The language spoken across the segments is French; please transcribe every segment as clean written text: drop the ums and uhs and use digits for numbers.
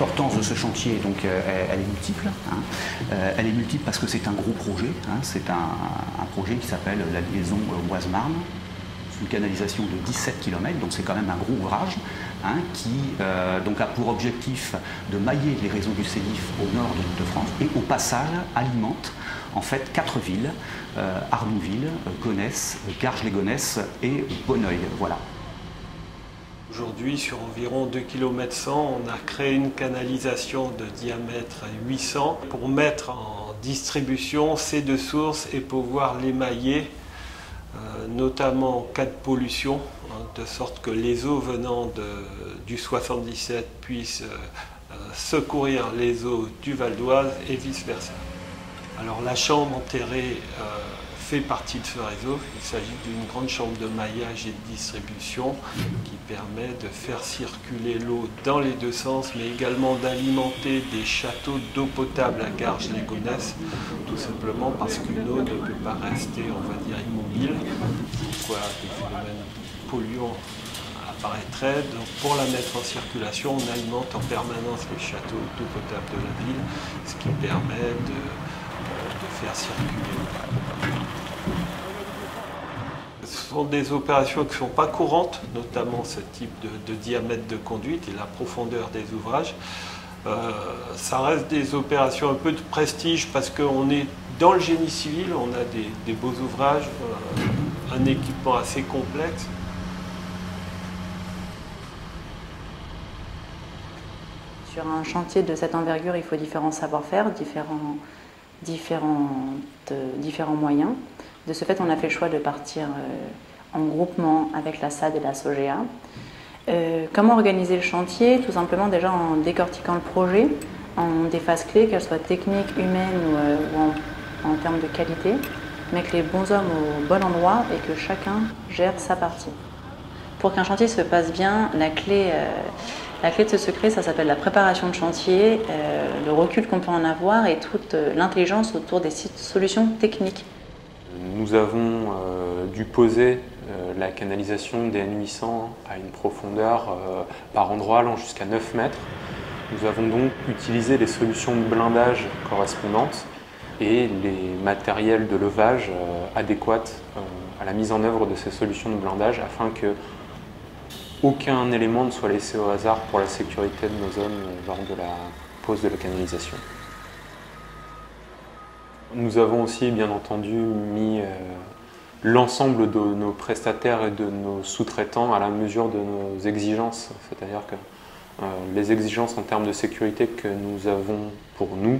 l'importance de ce chantier, donc, elle est multiple. Elle est multiple parce que c'est un gros projet. C'est un projet qui s'appelle la liaison Oise-Marne. C'est une canalisation de 17 km, donc c'est quand même un gros ouvrage qui donc a pour objectif de mailler les réseaux du Sénif au nord de l'Île-de-France et au passage alimente en fait 4 villes, Arnouville, Gonesse, Garges-les-Gonesse et Bonneuil. Voilà. Aujourd'hui, sur environ 2 km 100, on a créé une canalisation de diamètre 800 pour mettre en distribution ces deux sources et pouvoir les mailler, notamment en cas de pollution, de sorte que les eaux venant du 77 puissent secourir les eaux du Val d'Oise et vice-versa. Alors la chambre enterrée fait partie de ce réseau. Il s'agit d'une grande chambre de maillage et de distribution qui permet de faire circuler l'eau dans les deux sens, mais également d'alimenter des châteaux d'eau potable à Garges-les-Gonesse, tout simplement parce qu'une eau ne peut pas rester, on va dire, immobile, pourquoi des phénomènes polluants apparaîtraient. Donc pour la mettre en circulation, on alimente en permanence les châteaux d'eau potable de la ville, ce qui permet de faire circuler l'eau. Ce sont des opérations qui ne sont pas courantes, notamment ce type de diamètre de conduite et la profondeur des ouvrages. Ça reste des opérations un peu de prestige parce qu'on est dans le génie civil, on a des beaux ouvrages, un équipement assez complexe. Sur un chantier de cette envergure, il faut différents savoir-faire, différents moyens. De ce fait, on a fait le choix de partir en groupement avec la SAD et la SOGEA. Comment organiser le chantier? Tout simplement déjà en décortiquant le projet en des phases clés, qu'elles soient techniques, humaines ou en termes de qualité, mettre les bons hommes au bon endroit et que chacun gère sa partie. Pour qu'un chantier se passe bien, la clé de ce secret, ça s'appelle la préparation de chantier, le recul qu'on peut en avoir et toute l'intelligence autour des solutions techniques. Nous avons dû poser la canalisation DN800 à une profondeur par endroit allant jusqu'à 9 mètres. Nous avons donc utilisé les solutions de blindage correspondantes et les matériels de levage adéquats à la mise en œuvre de ces solutions de blindage afin que aucun élément ne soit laissé au hasard pour la sécurité de nos hommes lors de la pose de la canalisation. Nous avons aussi bien entendu mis l'ensemble de nos prestataires et de nos sous-traitants à la mesure de nos exigences, c'est-à-dire que les exigences en termes de sécurité que nous avons pour nous,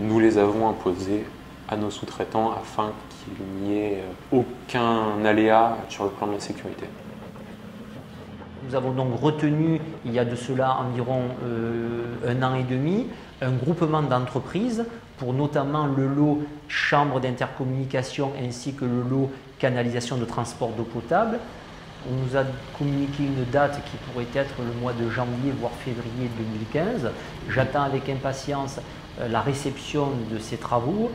nous les avons imposées à nos sous-traitants afin qu'il n'y ait aucun aléa sur le plan de la sécurité. Nous avons donc retenu, il y a de cela environ 1 an et demi, un groupement d'entreprises pour notamment le lot chambre d'intercommunication ainsi que le lot canalisation de transport d'eau potable. On nous a communiqué une date qui pourrait être le mois de janvier voire février 2015. J'attends avec impatience la réception de ces travaux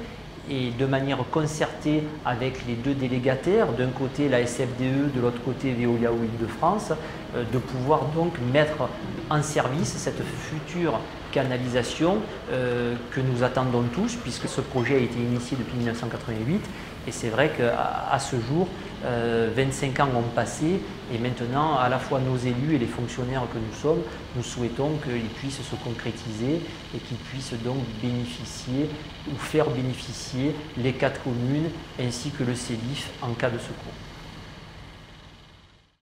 et de manière concertée avec les deux délégataires, d'un côté la SFDE, de l'autre côté Veolia Île-de-France, de pouvoir donc mettre en service cette future canalisation que nous attendons tous, puisque ce projet a été initié depuis 1988 et c'est vrai qu'à ce jour 25 ans ont passé et maintenant à la fois nos élus et les fonctionnaires que nous sommes, nous souhaitons qu'ils puissent se concrétiser et qu'ils puissent donc bénéficier ou faire bénéficier les 4 communes ainsi que le Sénif en cas de secours.